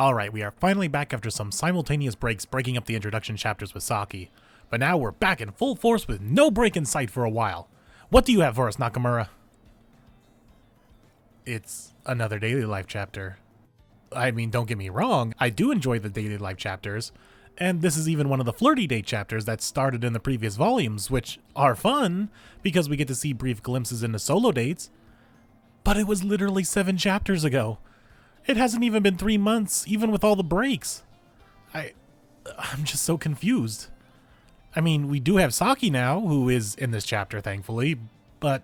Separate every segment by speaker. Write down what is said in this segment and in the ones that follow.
Speaker 1: Alright, we are finally back after some simultaneous breaks breaking up the introduction chapters with Saki. But now we're back in full force with no break in sight for a while. What do you have for us, Nakamura? It's another daily life chapter. I mean, don't get me wrong, I do enjoy the daily life chapters, and this is even one of the flirty date chapters that started in the previous volumes, which are fun, because we get to see brief glimpses into solo dates. But it was literally 7 chapters ago. It hasn't even been 3 months, even with all the breaks. I'm just so confused. I mean, we do have Saki now, who is in this chapter, thankfully, but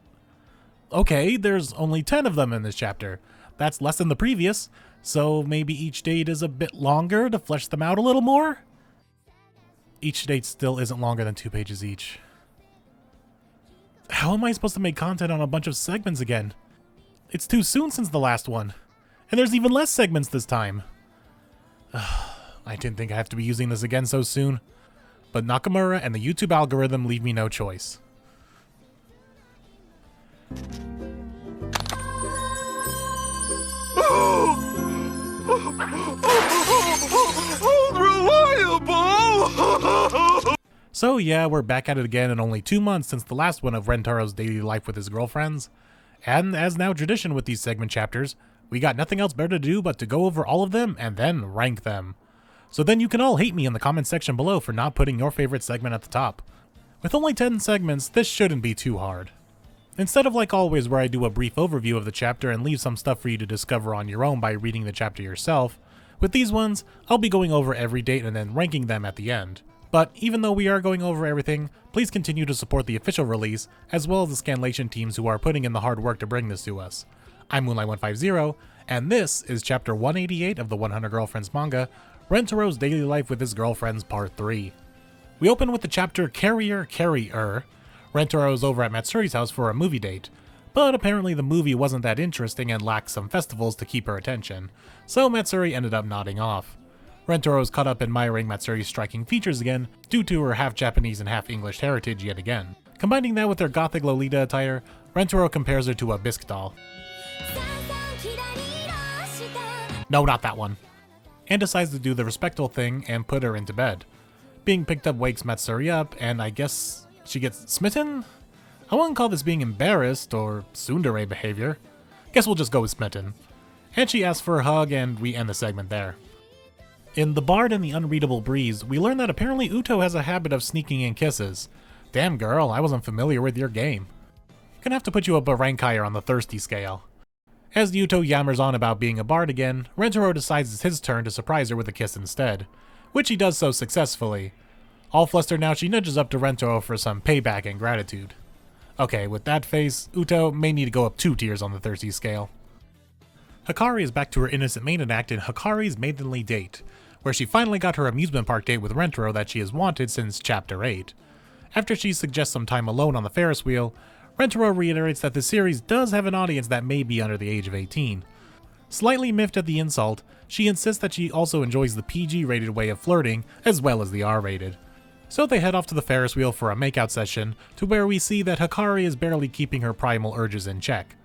Speaker 1: okay, there's only 10 of them in this chapter. That's less than the previous, so maybe each date is a bit longer to flesh them out a little more? Each date still isn't longer than 2 pages each. How am I supposed to make content on a bunch of segments again? It's too soon since the last one. And there's even less segments this time. I didn't think I have to be using this again so soon. But Nakamura and the YouTube algorithm leave me no choice. Unreliable! So yeah, we're back at it again in only 2 months since the last one of Rentaro's daily life with his girlfriends. And as now tradition with these segment chapters, we got nothing else better to do but to go over all of them and then rank them. So then you can all hate me in the comments section below for not putting your favorite segment at the top. With only 10 segments, this shouldn't be too hard. Instead of like always where I do a brief overview of the chapter and leave some stuff for you to discover on your own by reading the chapter yourself, with these ones, I'll be going over every date and then ranking them at the end. But even though we are going over everything, please continue to support the official release, as well as the scanlation teams who are putting in the hard work to bring this to us. I'm Moonlight150, and this is Chapter 188 of the 100 Girlfriends manga, Rentaro's Daily Life with His Girlfriends Part 3. We open with the chapter Carrier. Rentaro is over at Matsuri's house for a movie date, but apparently the movie wasn't that interesting and lacked some festivals to keep her attention, so Matsuri ended up nodding off. Rentaro is caught up admiring Matsuri's striking features again, due to her half-Japanese and half-English heritage yet again. Combining that with her gothic Lolita attire, Rentaro compares her to a bisque doll. No, not that one. And decides to do the respectful thing and put her into bed. Being picked up wakes Matsuri up, and I guess she gets smitten? I wouldn't call this being embarrassed or tsundere behavior. Guess we'll just go with smitten. And she asks for a hug, and we end the segment there. In The Bard and the Unreadable Breeze, we learn that apparently Uto has a habit of sneaking in kisses. Damn girl, I wasn't familiar with your game. Gonna have to put you up a rank higher on the thirsty scale. As Uto yammers on about being a bard again, Rentaro decides it's his turn to surprise her with a kiss instead, which he does so successfully. All flustered now, she nudges up to Rentaro for some payback and gratitude. Okay, with that face, Uto may need to go up 2 tiers on the thirsty scale. Hikari is back to her innocent maiden act in Hikari's Maidenly Date, where she finally got her amusement park date with Rentaro that she has wanted since Chapter 8. After she suggests some time alone on the Ferris wheel, Rentaro reiterates that the series does have an audience that may be under the age of 18. Slightly miffed at the insult, she insists that she also enjoys the PG-rated way of flirting as well as the R-rated. So they head off to the Ferris wheel for a makeout session, to where we see that Hikari is barely keeping her primal urges in check,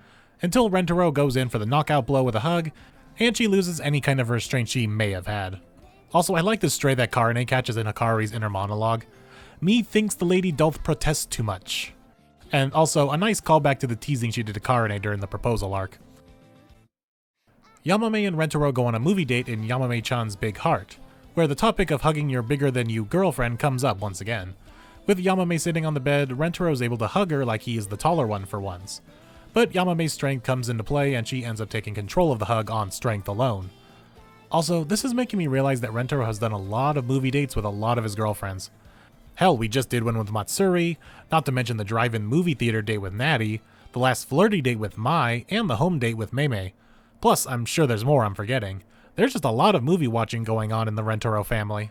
Speaker 1: until Rentaro goes in for the knockout blow with a hug, and she loses any kind of restraint she may have had. Also, I like the stray that Karine catches in Hikari's inner monologue. Me thinks the lady doth protest too much. And also, a nice callback to the teasing she did to Karine during the proposal arc. Yamame and Rentaro go on a movie date in Yamame-chan's Big Heart, where the topic of hugging your bigger-than-you girlfriend comes up once again. With Yamame sitting on the bed, Rentaro is able to hug her like he is the taller one for once. But Yamame's strength comes into play and she ends up taking control of the hug on strength alone. Also, this is making me realize that Rentaro has done a lot of movie dates with a lot of his girlfriends. Hell, we just did one with Matsuri, not to mention the drive-in movie theater date with Natty, the last flirty date with Mai, and the home date with Meimei. Plus, I'm sure there's more I'm forgetting. There's just a lot of movie watching going on in the Rentaro family.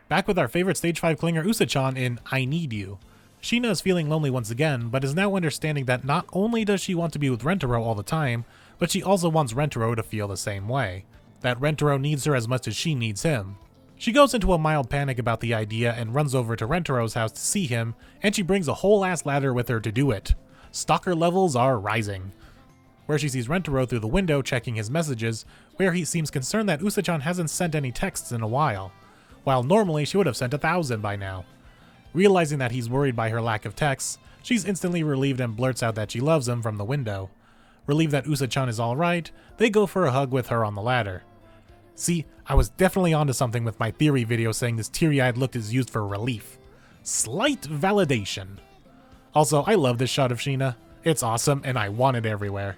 Speaker 1: Back with our favorite Stage 5 clinger Usa-chan in I Need You. Sheena is feeling lonely once again, but is now understanding that not only does she want to be with Rentaro all the time, but she also wants Rentaro to feel the same way. That Rentaro needs her as much as she needs him. She goes into a mild panic about the idea and runs over to Rentaro's house to see him, and she brings a whole ass ladder with her to do it. Stalker levels are rising. where she sees Rentaro through the window checking his messages, where he seems concerned that Usa-chan hasn't sent any texts in a while, while normally she would have sent 1,000 by now. Realizing that he's worried by her lack of texts, she's instantly relieved and blurts out that she loves him from the window. Relieved that Usa-chan is alright, they go for a hug with her on the ladder. See, I was definitely onto something with my theory video saying this teary-eyed look is used for relief. Slight validation. Also, I love this shot of Sheena. It's awesome and I want it everywhere.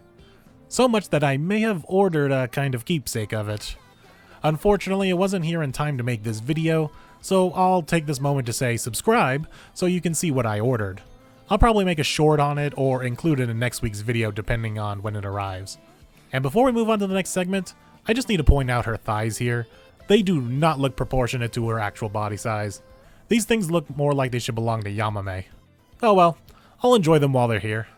Speaker 1: So much that I may have ordered a kind of keepsake of it. Unfortunately, it wasn't here in time to make this video, so I'll take this moment to say subscribe so you can see what I ordered. I'll probably make a short on it or include it in next week's video depending on when it arrives. And before we move on to the next segment, I just need to point out her thighs here. They do not look proportionate to her actual body size. These things look more like they should belong to Yamame. Oh well, I'll enjoy them while they're here.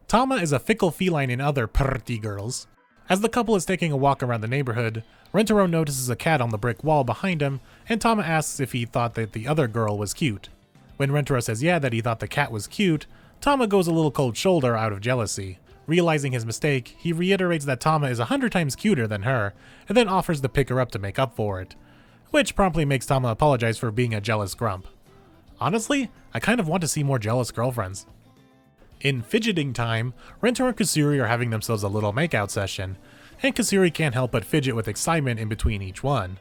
Speaker 1: Tama is a fickle feline in other pretty girls. As the couple is taking a walk around the neighborhood, Rentaro notices a cat on the brick wall behind him, and Tama asks if he thought that the other girl was cute. When Rentaro says yeah, that he thought the cat was cute, Tama goes a little cold shoulder out of jealousy. Realizing his mistake, he reiterates that Tama is 100 times cuter than her, and then offers to pick her up to make up for it, which promptly makes Tama apologize for being a jealous grump. Honestly, I kind of want to see more jealous girlfriends. In fidgeting time, Rentaro and Kusuri are having themselves a little makeout session, and Kusuri can't help but fidget with excitement in between each one.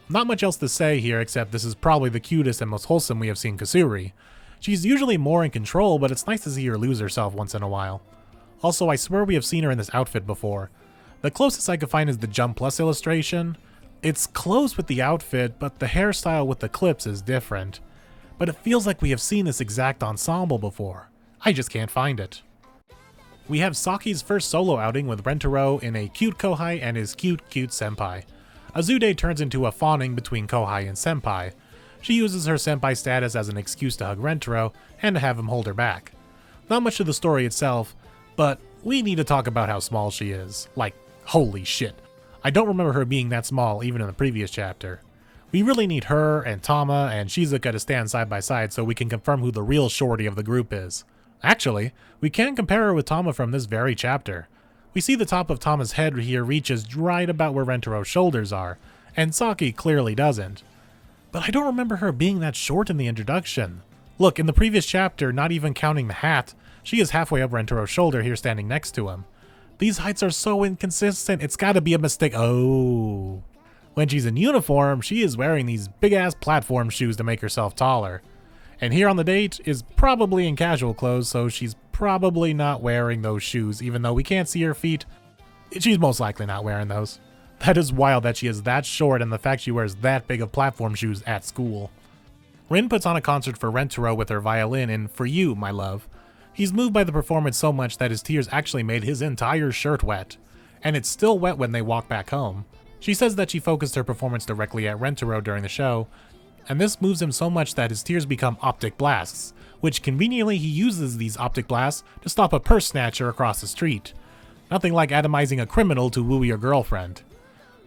Speaker 1: Not much else to say here except this is probably the cutest and most wholesome we have seen Kusuri. She's usually more in control, but it's nice to see her lose herself once in a while. Also, I swear we have seen her in this outfit before. The closest I could find is the Jump Plus illustration. It's close with the outfit, but the hairstyle with the clips is different. But it feels like we have seen this exact ensemble before. I just can't find it. We have Saki's first solo outing with Rentaro in a cute Kohai and his cute senpai. Azude turns into a fawning between Kohai and senpai. She uses her senpai status as an excuse to hug Rentaro and to have him hold her back. Not much to the story itself, but we need to talk about how small she is. Like, holy shit. I don't remember her being that small even in the previous chapter. We really need her and Tama and Shizuka to stand side by side so we can confirm who the real shorty of the group is. Actually, we can compare her with Tama from this very chapter. We see the top of Tama's head here reaches right about where Rentaro's shoulders are, and Saki clearly doesn't. But I don't remember her being that short in the introduction. Look, in the previous chapter, not even counting the hat, she is halfway up Rentaro's shoulder here standing next to him. These heights are so inconsistent, it's gotta be a mistake. Oh. When she's in uniform, she is wearing these big-ass platform shoes to make herself taller. And here on the date is probably in casual clothes, so she's probably not wearing those shoes, even though we can't see her feet. She's most likely not wearing those. That is wild that she is that short and the fact she wears that big of platform shoes at school. Rin puts on a concert for Rentaro with her violin in For You, My Love. He's moved by the performance so much that his tears actually made his entire shirt wet. And it's still wet when they walk back home. She says that she focused her performance directly at Rentaro during the show, and this moves him so much that his tears become optic blasts, which conveniently he uses these optic blasts to stop a purse snatcher across the street. Nothing like atomizing a criminal to woo your girlfriend.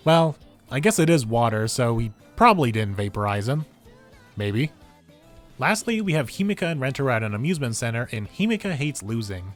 Speaker 1: Well, I guess it is water, so he probably didn't vaporize him. Maybe. Lastly, we have Himika and Rentaro at an amusement center in Himika Hates Losing,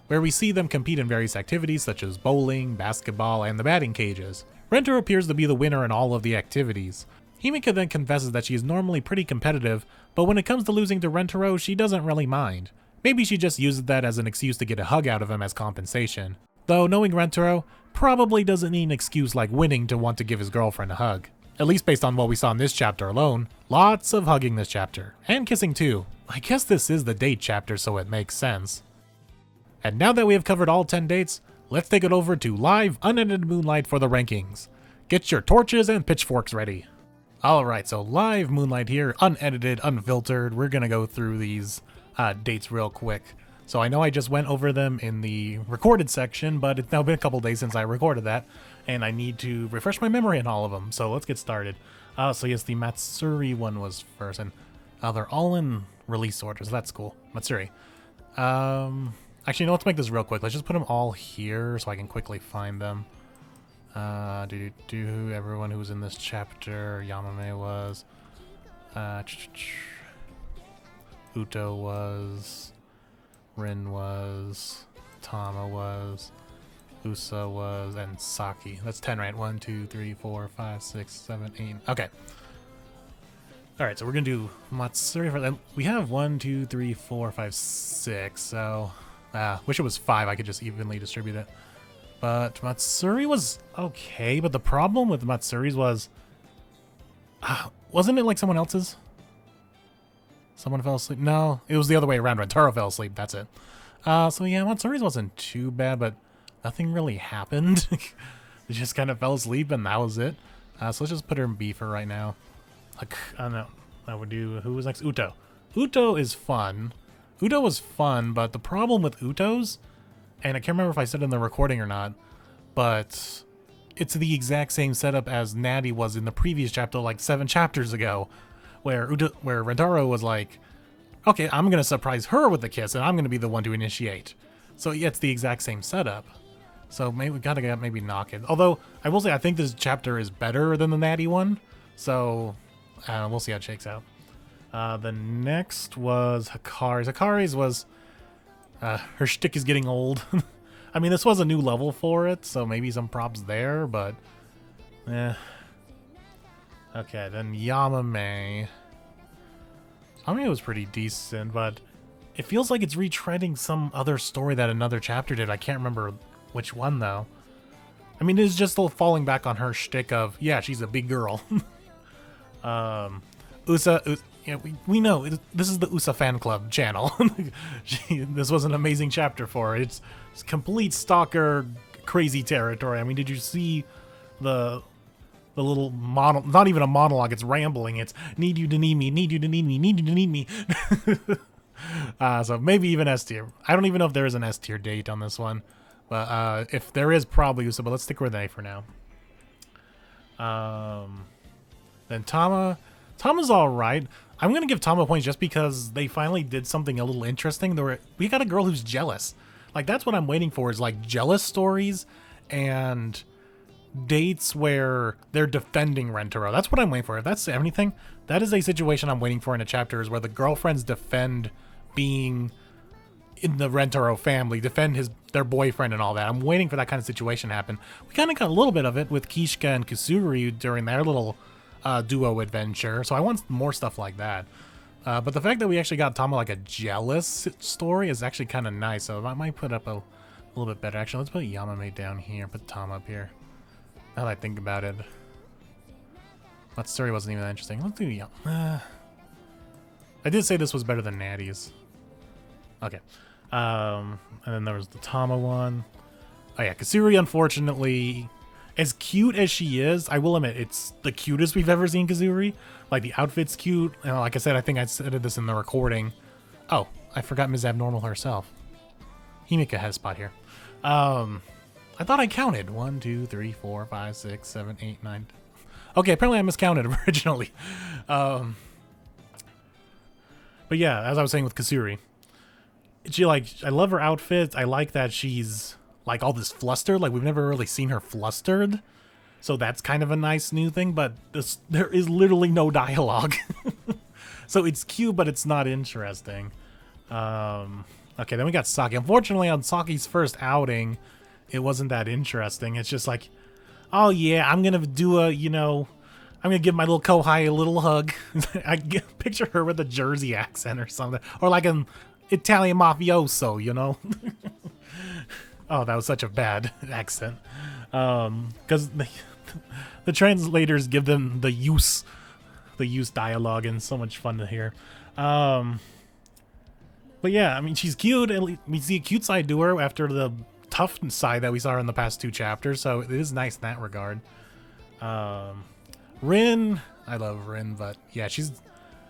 Speaker 1: where we see them compete in various activities such as bowling, basketball, and the batting cages. Rentaro appears to be the winner in all of the activities. Himika then confesses that she is normally pretty competitive, but when it comes to losing to Rentaro, she doesn't really mind. Maybe she just uses that as an excuse to get a hug out of him as compensation. Though, knowing Rentaro, probably doesn't need an excuse like winning to want to give his girlfriend a hug. At least based on what we saw in this chapter alone. Lots of hugging this chapter. And kissing too. I guess this is the date chapter, so it makes sense. And now that we have covered all 10 dates, let's take it over to live, unedited Moonlight for the rankings. Get your torches and pitchforks ready. Alright, so live Moonlight here, unedited, unfiltered. We're gonna go through these dates real quick. So I know I just went over them in the recorded section, but it's now been a couple days since I recorded that, and I need to refresh my memory on all of them, so let's get started. So yes, the Matsuri one was first, and they're all in release order, so that's cool. Matsuri. Actually, no, let's make this real quick. Let's just put them all here so I can quickly find them. Everyone who was in this chapter, Yamame was. Uto was, Rin was, Tama was, Usa was, and Saki. That's 10, right? 1, 2, 3, 4, 5, 6, 7, 8. Okay. Alright, so we're gonna do Matsuri for that. We have 1, 2, 3, 4, 5, 6, so wish it was 5, I could just evenly distribute it. But Matsuri was okay, but the problem with Matsuri's was wasn't it like someone else's? Someone fell asleep? No, it was the other way around. Rentaro fell asleep, that's it. So yeah, Matsuri's wasn't too bad, but nothing really happened. They just kind of fell asleep and that was it. So let's just put her in B for right now. Like, I don't know. I would do, who was next? Uto. Uto is fun. Uto was fun, but the problem with Uto's, and I can't remember if I said it in the recording or not, but it's the exact same setup as Natty was in the previous chapter, like 7 chapters ago, where Rentaro was like, okay, I'm going to surprise her with the kiss, and I'm going to be the one to initiate. So yeah, it's the exact same setup. So maybe we gotta maybe knock it. Although, I will say, I think this chapter is better than the Natty one, so we'll see how it shakes out. The next was Hikari's. Hikari's was, her shtick is getting old. I mean, this was a new level for it, so maybe some props there, but, eh. Okay, then Yamame. Yamame was pretty decent, but it feels like it's retreading some other story that another chapter did. I can't remember which one, though. I mean, it's just still falling back on her shtick of, yeah, she's a big girl. Usa, yeah, we know this is the Usa fan club channel. This was an amazing chapter for her. It's complete stalker crazy territory. I mean, did you see the little not even a monologue, it's rambling. It's need you to need me, need you to need me, need you to need me. So maybe even S tier. I don't even know if there is an S tier date on this one. But if there is, probably Usa, but let's stick with A for now. Then Tama's alright. I'm going to give Tama points just because they finally did something a little interesting. We got a girl who's jealous. Like, that's what I'm waiting for, is like jealous stories and dates where they're defending Rentaro. That's what I'm waiting for. If that's anything, that is a situation I'm waiting for in a chapter, is where the girlfriends defend being in the Rentaro family, defend their boyfriend and all that. I'm waiting for that kind of situation to happen. We kind of got a little bit of it with Kishka and Kusuri during their little duo adventure, so I want more stuff like that. But the fact that we actually got Tama like a jealous story is actually kind of nice, so I might put up a little bit better. Actually, let's put Yamame down here, put Tama up here. Now that I think about it. That story wasn't even that interesting. Let's do Yamame. I did say this was better than Natty's. Okay. And then there was the Tama one. Oh yeah, Kusuri, unfortunately, as cute as she is, I will admit, it's the cutest we've ever seen Kusuri. Like, the outfit's cute. You know, like I said, I think I said this in the recording. Oh, I forgot Ms. Abnormal herself. Himika has a spot here. I thought I counted. 1, 2, 3, 4, 5, 6, 7, 8, 9. Okay, apparently I miscounted originally. But yeah, as I was saying with Kusuri, I love her outfit. I like that she's like all this flustered. Like, we've never really seen her flustered, so that's kind of a nice new thing. But there is literally no dialogue, so it's cute, but it's not interesting. Okay, then we got Saki. Unfortunately, on Saki's first outing, it wasn't that interesting. It's just like, oh yeah, I'm gonna do a, I'm gonna give my little Kohai a little hug. I picture her with a Jersey accent or something, or like an Italian mafioso, Oh, that was such a bad accent. Because the translators give them the use dialogue, and so much fun to hear. But yeah, I mean, she's cute, and we see a cute side to her after the tough side that we saw her in the past 2 chapters, so it is nice in that regard. Rin, I love Rin, but yeah,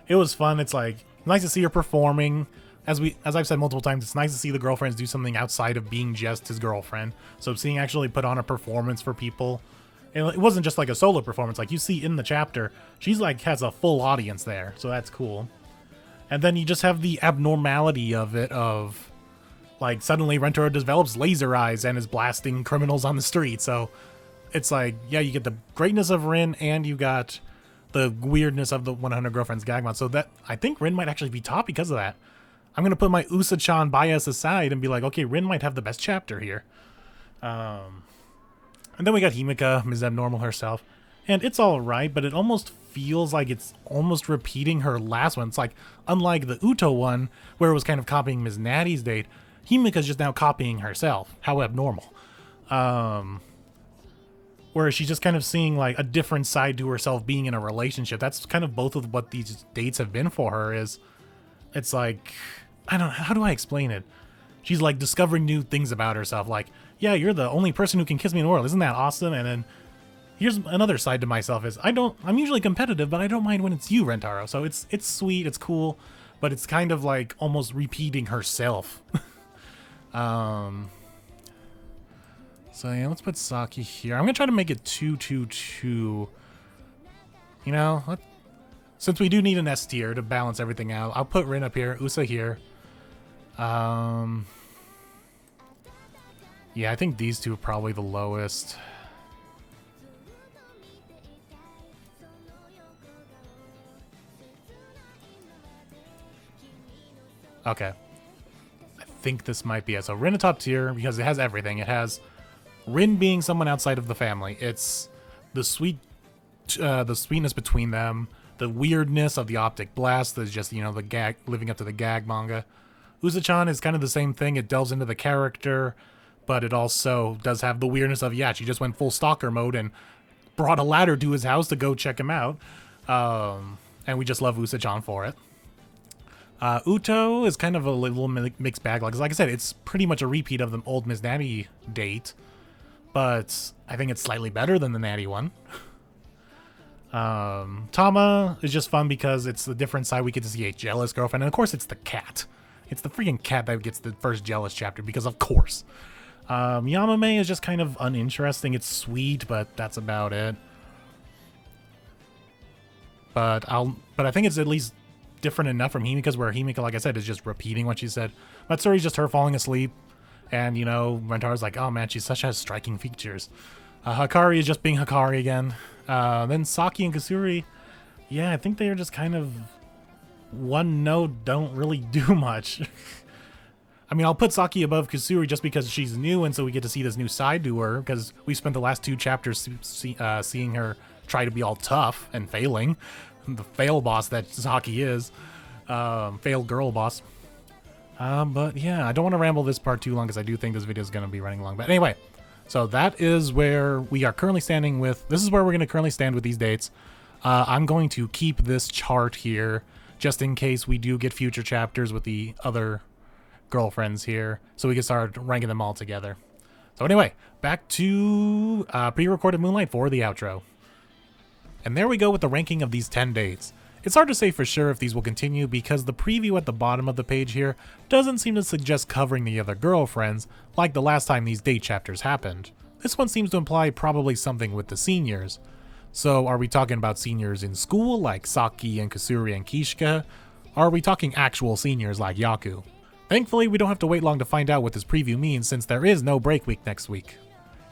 Speaker 1: it was fun. It's like nice to see her performing. As I've said multiple times, it's nice to see the girlfriends do something outside of being just his girlfriend. So seeing actually put on a performance for people, and it wasn't just like a solo performance. Like you see in the chapter, she's like has a full audience there, so that's cool. And then you just have the abnormality of it, of like suddenly Rentaro develops laser eyes and is blasting criminals on the street. So it's like, yeah, you get the greatness of Rin, and you got the weirdness of the 100 Girlfriends gag mod. So that I think Rin might actually be top because of that. I'm gonna put my Usa-chan bias aside and be like, okay, Rin might have the best chapter here. And then we got Himika, Ms. Abnormal herself. And it's alright, but it almost feels like it's almost repeating her last one. It's like, unlike the Uto one, where it was kind of copying Ms. Natty's date, Himika's just now copying herself. How abnormal. Whereas she's just kind of seeing like a different side to herself being in a relationship. That's kind of both of what these dates have been for her. Is it's like, I don't know, how do I explain it? She's like discovering new things about herself. Like, yeah, you're the only person who can kiss me in the world. Isn't that awesome? And then here's another side to myself is I'm usually competitive, but I don't mind when it's you, Rentaro. So it's sweet, it's cool, but it's kind of like almost repeating herself. So yeah, let's put Saki here. I'm gonna try to make it 2-2-2. You know, since we do need an S tier to balance everything out, I'll put Rin up here, Usa here. Yeah, I think these two are probably the lowest. Okay. I think this might be it. So Rin a top tier because it has everything. It has Rin being someone outside of the family. It's the sweetness between them, the weirdness of the optic blast. There's just, you know, the gag, living up to the gag manga. Usa-chan is kind of the same thing. It delves into the character, but it also does have the weirdness of, yeah, she just went full stalker mode and brought a ladder to his house to go check him out. And we just love Usa-chan for it. Uto is kind of a little mixed bag. Like I said, it's pretty much a repeat of the old Miss Natty date, but I think it's slightly better than the Natty one. Tama is just fun because it's the different side. We get to see a jealous girlfriend, and of course it's the cat. It's the freaking cat that gets the first jealous chapter, because of course. Yamame is just kind of uninteresting. It's sweet, but that's about it. But I think it's at least different enough from Himika's, where Himika, like I said, is just repeating what she said. Matsuri's just her falling asleep, and, you know, Rentaro's like, oh man, she has striking features. Hakari is just being Hakari again. Then Saki and Kusuri, yeah, I think they are just kind of one note, don't really do much. I mean, I'll put Saki above Kusuri just because she's new, and so we get to see this new side to her, because we spent the last 2 chapters seeing her try to be all tough and failing. The fail boss that Saki is. Fail girl boss. But yeah, I don't want to ramble this part too long, because I do think this video is going to be running long. But anyway, so that is where we are currently standing with, this is where we're going to currently stand with these dates. I'm going to keep this chart here, just in case we do get future chapters with the other girlfriends here, so we can start ranking them all together. So anyway, back to pre-recorded Moonlight for the outro. And there we go with the ranking of these 10 dates. It's hard to say for sure if these will continue, because the preview at the bottom of the page here doesn't seem to suggest covering the other girlfriends like the last time these date chapters happened. This one seems to imply probably something with the seniors. So are we talking about seniors in school like Saki and Kusuri and Kishka? Or are we talking actual seniors like Yaku? Thankfully, we don't have to wait long to find out what this preview means, since there is no break week next week.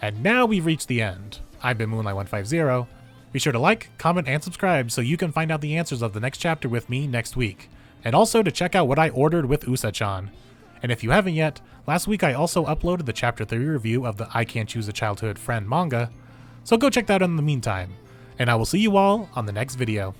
Speaker 1: And now we've reached the end. I've been Moonlight150. Be sure to like, comment, and subscribe so you can find out the answers of the next chapter with me next week. And also to check out what I ordered with Usa-chan. And if you haven't yet, last week I also uploaded the Chapter 3 review of the I Can't Choose a Childhood Friend manga, so go check that out in the meantime. And I will see you all on the next video.